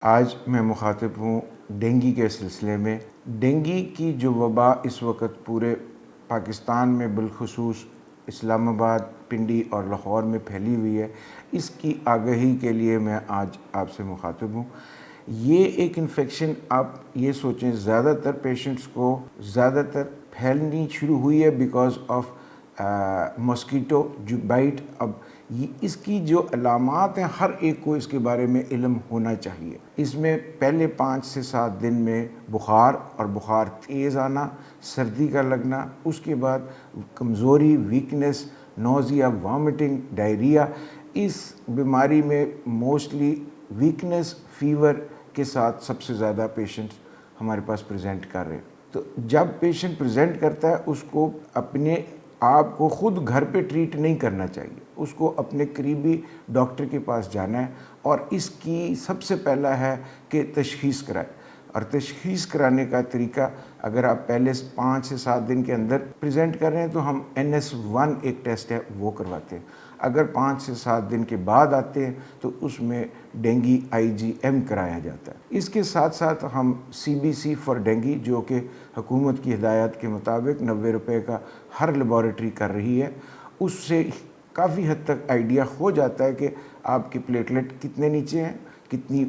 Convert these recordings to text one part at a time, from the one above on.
آج میں مخاطب ہوں ڈینگی کے سلسلے میں۔ ڈینگی کی جو وبا اس وقت پورے پاکستان میں بالخصوص اسلام آباد، پنڈی اور لاہور میں پھیلی ہوئی ہے، اس کی آگہی کے لیے میں آج آپ سے مخاطب ہوں۔ یہ ایک انفیکشن آپ یہ سوچیں زیادہ تر پیشنٹس کو زیادہ تر پھیلنی شروع ہوئی ہے بیکاز آف ماسکیٹو جو بائٹ۔ اب اس کی جو علامات ہیں ہر ایک کو اس کے بارے میں علم ہونا چاہیے۔ اس میں پہلے 5 سے 7 دن میں بخار اور بخار تیز آنا، سردی کا لگنا، اس کے بعد کمزوری، ویکنس، نوزیا، وامٹنگ، ڈائریا۔ اس بیماری میں موسٹلی ویکنس، فیور کے ساتھ سب سے زیادہ پیشنٹس ہمارے پاس پریزنٹ کر رہے ہیں۔ تو جب پیشنٹ پریزنٹ کرتا ہے اس کو اپنے آپ کو خود گھر پہ ٹریٹ نہیں کرنا چاہیے، اس کو اپنے قریبی ڈاکٹر کے پاس جانا ہے اور اس کی سب سے پہلا ہے کہ تشخیص کرائے۔ اور تشخیص کرانے کا طریقہ اگر آپ پہلے 5 سے 7 دن کے اندر پریزنٹ کر رہے ہیں تو ہم NS1 ایک ٹیسٹ ہے وہ کرواتے ہیں۔ اگر 5 سے 7 دن کے بعد آتے ہیں تو اس میں ڈینگی IgM کرایا جاتا ہے۔ اس کے ساتھ ساتھ ہم CBC فار ڈینگی جو کہ حکومت کی ہدایات کے مطابق 90 روپے کا ہر لیبارٹری کر رہی ہے، اس سے کافی حد تک آئیڈیا ہو جاتا ہے کہ آپ کے پلیٹلیٹ کتنے نیچے ہیں، کتنی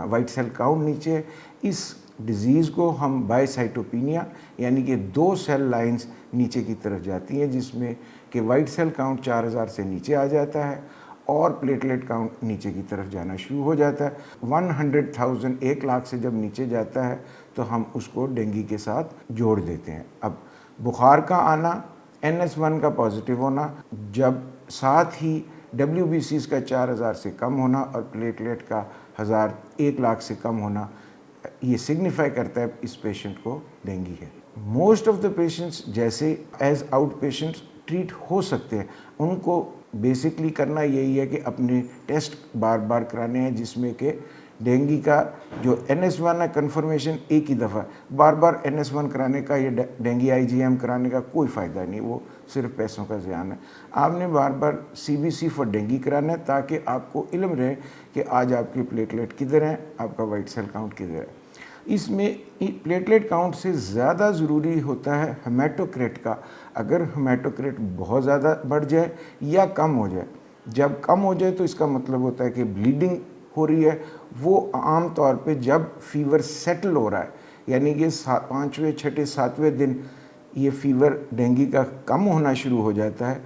وائٹ سیل کاؤنٹ نیچے ہے۔ اس ڈیزیز کو ہم بائیسائٹوپینیا یعنی کہ 2 سیل لائنز نیچے کی طرف جاتی ہیں جس میں کہ وائٹ سیل کاؤنٹ 4000 سے نیچے آ جاتا ہے اور پلیٹلیٹ کاؤنٹ نیچے کی طرف جانا شروع ہو جاتا ہے۔ 100,000 1 لاکھ سے جب نیچے جاتا ہے تو ہم اس کو ڈینگی کے ساتھ جوڑ دیتے ہیں۔ اب بخار کا آنا، NS1 کا پازیٹیو ہونا، جب ساتھ ہی WBCs کا 4000 سے کم ہونا اور پلیٹلیٹ کا 1 لاکھ سے کم ہونا، یہ سگنیفائی کرتا ہے اس پیشنٹ کو ڈینگی ہے۔ موسٹ آف دا پیشنٹس جیسے ایز آؤٹ پیشنٹس ٹریٹ ہو سکتے ہیں، ان کو بیسکلی کرنا یہی ہے کہ اپنے ٹیسٹ بار بار کرانے ہیں جس میں کہ ڈینگی کا جو NS1 ہے کنفرمیشن ایک ہی دفعہ، بار بار NS1 کرانے کا یا ڈینگی IgM کرانے کا کوئی فائدہ نہیں، وہ صرف پیسوں کا زیان ہے۔ آپ نے بار بار CBC فار ڈینگی کرانا ہے تاکہ آپ کو علم رہے کہ آج آپ کے پلیٹلیٹ کدھر ہیں، آپ کا وائٹ سیل کاؤنٹ کدھر ہے۔ اس میں پلیٹلیٹ کاؤنٹ سے زیادہ ضروری ہوتا ہے ہیمیٹوکریٹ کا۔ اگر ہیمیٹوکریٹ بہت زیادہ بڑھ جائے یا کم ہو جائے، جب کم ہو جائے تو اس کا مطلب ہوتا ہے کہ بلیڈنگ ہو رہی ہے۔ وہ عام طور پہ جب فیور سیٹل ہو رہا ہے یعنی کہ 5ویں 6ٹھے 7ویں دن یہ فیور ڈینگی کا کم ہونا شروع ہو جاتا ہے،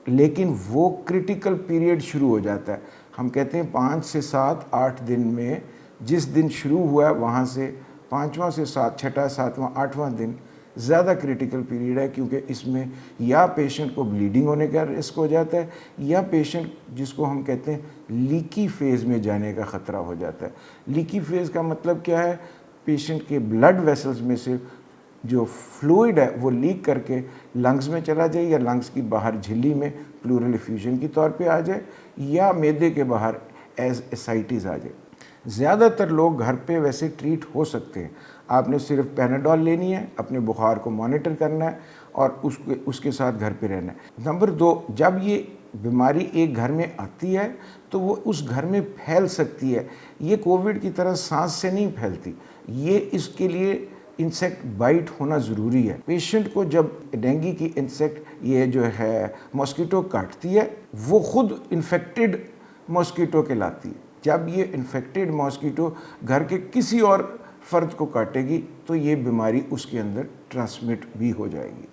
لیکن وہ کرٹیکل پیریڈ شروع ہو جاتا ہے۔ ہم کہتے ہیں 5 سے 7 8 دن میں جس دن شروع ہوا ہے وہاں سے 5واں سے 6ٹھا 7واں 8واں دن زیادہ کریٹیکل پیریڈ ہے، کیونکہ اس میں یا پیشنٹ کو بلیڈنگ ہونے کا رسک ہو جاتا ہے یا پیشنٹ جس کو ہم کہتے ہیں لیکی فیز میں جانے کا خطرہ ہو جاتا ہے۔ لیکی فیز کا مطلب کیا ہے؟ پیشنٹ کے بلڈ ویسلز میں سے جو فلوئڈ ہے وہ لیک کر کے لنگز میں چلا جائے یا لنگز کی باہر جھلی میں پلورل ایفیوژن کی طور پہ آ جائے یا معدے کے باہر ایز اسائٹس آ جائے۔ زیادہ تر لوگ گھر پہ ویسے ٹریٹ ہو سکتے ہیں، آپ نے صرف پیناڈول لینی ہے، اپنے بخار کو مانیٹر کرنا ہے اور اس کے ساتھ گھر پہ رہنا ہے۔ نمبر 2، جب یہ بیماری ایک گھر میں آتی ہے تو وہ اس گھر میں پھیل سکتی ہے۔ یہ کووڈ کی طرح سانس سے نہیں پھیلتی، یہ اس کے لیے انسیکٹ بائٹ ہونا ضروری ہے۔ پیشنٹ کو جب ڈینگی کی انسیکٹ یہ جو ہے ماسکیٹو کاٹتی ہے وہ خود انفیکٹڈ ماسکیٹو کہلاتی ہے۔ جب یہ انفیکٹڈ ماسکیٹو گھر کے کسی اور فرد کو کاٹے گی تو یہ بیماری اس کے اندر ٹرانسمٹ بھی ہو جائے گی۔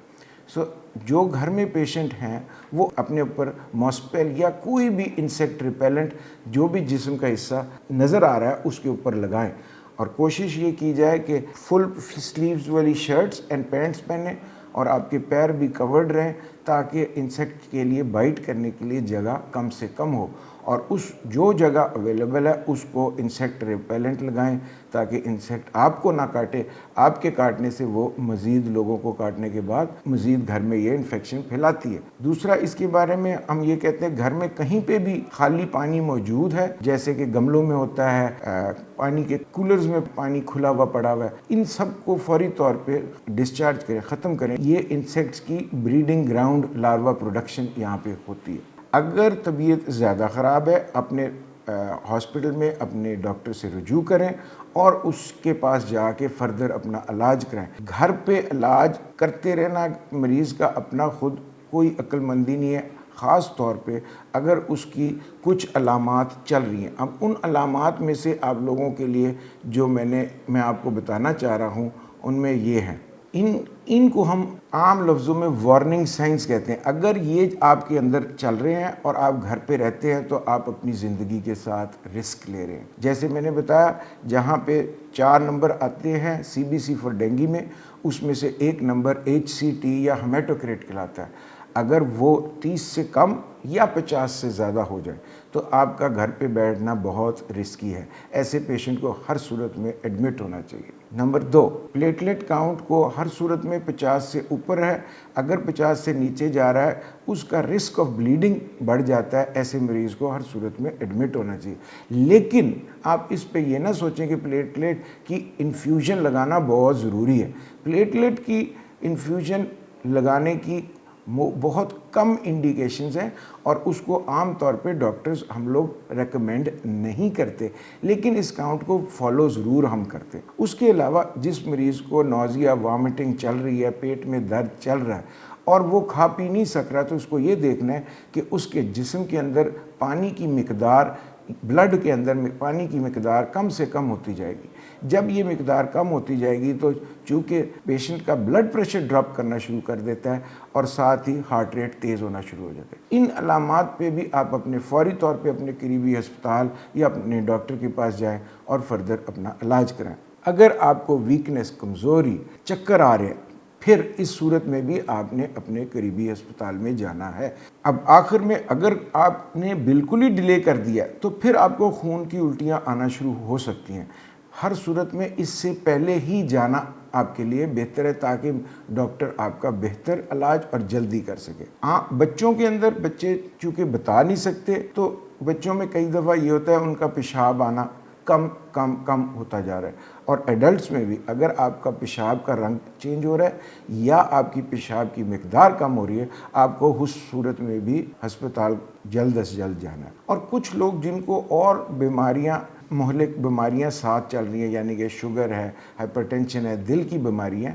جو گھر میں پیشنٹ ہیں وہ اپنے اوپر ماسپیل یا کوئی بھی انسیکٹ ریپیلنٹ جو بھی جسم کا حصہ نظر آ رہا ہے اس کے اوپر لگائیں، اور کوشش یہ کی جائے کہ فل سلیوز والی شرٹس اینڈ پینٹس پہنیں اور آپ کے پیر بھی کورڈ رہیں تاکہ انسیکٹ کے لیے بائٹ کرنے کے لیے جگہ کم سے کم ہو، اور اس جو جگہ اویلیبل ہے اس کو انسیکٹ ریپیلنٹ لگائیں تاکہ انسیکٹ آپ کو نہ کاٹے۔ آپ کے کاٹنے سے وہ مزید لوگوں کو کاٹنے کے بعد مزید گھر میں یہ انفیکشن پھیلاتی ہے۔ دوسرا اس کے بارے میں ہم یہ کہتے ہیں گھر میں کہیں پہ بھی خالی پانی موجود ہے، جیسے کہ گملوں میں ہوتا ہے، پانی کے کولرز میں پانی کھلا ہوا پڑا ہوا ہے، ان سب کو فوری طور پہ ڈسچارج کریں، ختم کریں۔ یہ انسیکٹس کی بریڈنگ گراؤنڈ لاروا پروڈکشن یہاں پہ ہوتی ہے۔ اگر طبیعت زیادہ خراب ہے، اپنے ہاسپٹل میں اپنے ڈاکٹر سے رجوع کریں اور اس کے پاس جا کے فردر اپنا علاج کرائیں. گھر پہ علاج کرتے رہنا مریض کا اپنا خود کوئی عقل مندی نہیں ہے، خاص طور پہ اگر اس کی کچھ علامات چل رہی ہیں. اب ان علامات میں سے آپ لوگوں کے لیے جو میں آپ کو بتانا چاہ رہا ہوں ان میں یہ ہیں. ان کو ہم عام لفظوں میں وارننگ سائنس کہتے ہیں. اگر یہ آپ کے اندر چل رہے ہیں اور آپ گھر پہ رہتے ہیں تو آپ اپنی زندگی کے ساتھ رسک لے رہے ہیں. جیسے میں نے بتایا جہاں پہ 4 نمبر آتے ہیں CBC فار ڈینگی میں، اس میں سے ایک نمبر HCT یا ہیمیٹوکریٹ کہلاتا ہے. اگر وہ 30 سے کم یا 50 سے زیادہ ہو جائے تو آپ کا گھر پہ بیٹھنا بہت رسکی ہے. ایسے پیشنٹ کو ہر صورت میں ایڈمٹ ہونا چاہیے. نمبر 2، پلیٹلیٹ کاؤنٹ کو ہر صورت میں 50 سے اوپر ہے. اگر 50 سے نیچے جا رہا ہے اس کا رسک آف بلیڈنگ بڑھ جاتا ہے. ایسے مریض کو ہر صورت میں ایڈمٹ ہونا چاہیے. لیکن آپ اس پہ یہ نہ سوچیں کہ پلیٹلیٹ کی انفیوژن لگانا بہت ضروری ہے. پلیٹلیٹ کی انفیوژن لگانے کی بہت کم انڈیکیشنز ہیں اور اس کو عام طور پہ ڈاکٹرز ہم لوگ ریکمینڈ نہیں کرتے، لیکن اس کاؤنٹ کو فالو ضرور ہم کرتے. اس کے علاوہ جس مریض کو نوزیا، وامٹنگ چل رہی ہے، پیٹ میں درد چل رہا ہے اور وہ کھا پی نہیں سک رہا، تو اس کو یہ دیکھنا ہے کہ اس کے جسم کے اندر پانی کی مقدار، بلڈ کے اندر پانی کی مقدار کم سے کم ہوتی جائے گی. جب یہ مقدار کم ہوتی جائے گی تو چونکہ پیشنٹ کا بلڈ پریشر ڈراپ کرنا شروع کر دیتا ہے اور ساتھ ہی ہارٹ ریٹ تیز ہونا شروع ہو جاتا ہے. ان علامات پہ بھی آپ اپنے فوری طور پہ اپنے قریبی ہسپتال یا اپنے ڈاکٹر کے پاس جائیں اور فردر اپنا علاج کرائیں. اگر آپ کو ویکنس، کمزوری، چکر آ رہے ہیں، پھر اس صورت میں بھی آپ نے اپنے قریبی ہسپتال میں جانا ہے. اب آخر میں اگر آپ نے بالکل ہی ڈیلے کر دیا تو پھر آپ کو خون کی الٹیاں آنا شروع ہو سکتی ہیں. ہر صورت میں اس سے پہلے ہی جانا آپ کے لیے بہتر ہے تاکہ ڈاکٹر آپ کا بہتر علاج اور جلدی کر سکے. بچوں کے اندر، بچے چونکہ بتا نہیں سکتے تو بچوں میں کئی دفعہ یہ ہوتا ہے ان کا پیشاب آنا کم ہوتا جا رہا ہے. اور ایڈلٹس میں بھی اگر آپ کا پیشاب کا رنگ چینج ہو رہا ہے یا آپ کی پیشاب کی مقدار کم ہو رہی ہے، آپ کو اس صورت میں بھی ہسپتال جلد از جلد جانا ہے. اور کچھ لوگ جن کو اور بیماریاں، مہلک بیماریاں ساتھ چل رہی ہیں، یعنی کہ شوگر ہے، ہائپر ٹینشن ہے، دل کی بیماریاں،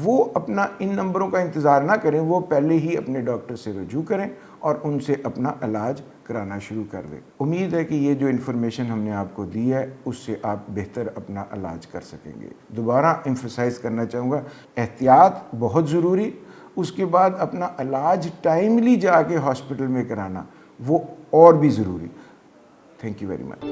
وہ اپنا ان نمبروں کا انتظار نہ کریں، وہ پہلے ہی اپنے ڈاکٹر سے رجوع کریں اور ان سے اپنا علاج کرانا شروع کر دیں. امید ہے کہ یہ جو انفارمیشن ہم نے آپ کو دی ہے اس سے آپ بہتر اپنا علاج کر سکیں گے. دوبارہ ایمفسائز کرنا چاہوں گا، احتیاط بہت ضروری، اس کے بعد اپنا علاج ٹائملی جا کے ہاسپٹل میں کرانا وہ اور بھی ضروری. Thank you very much.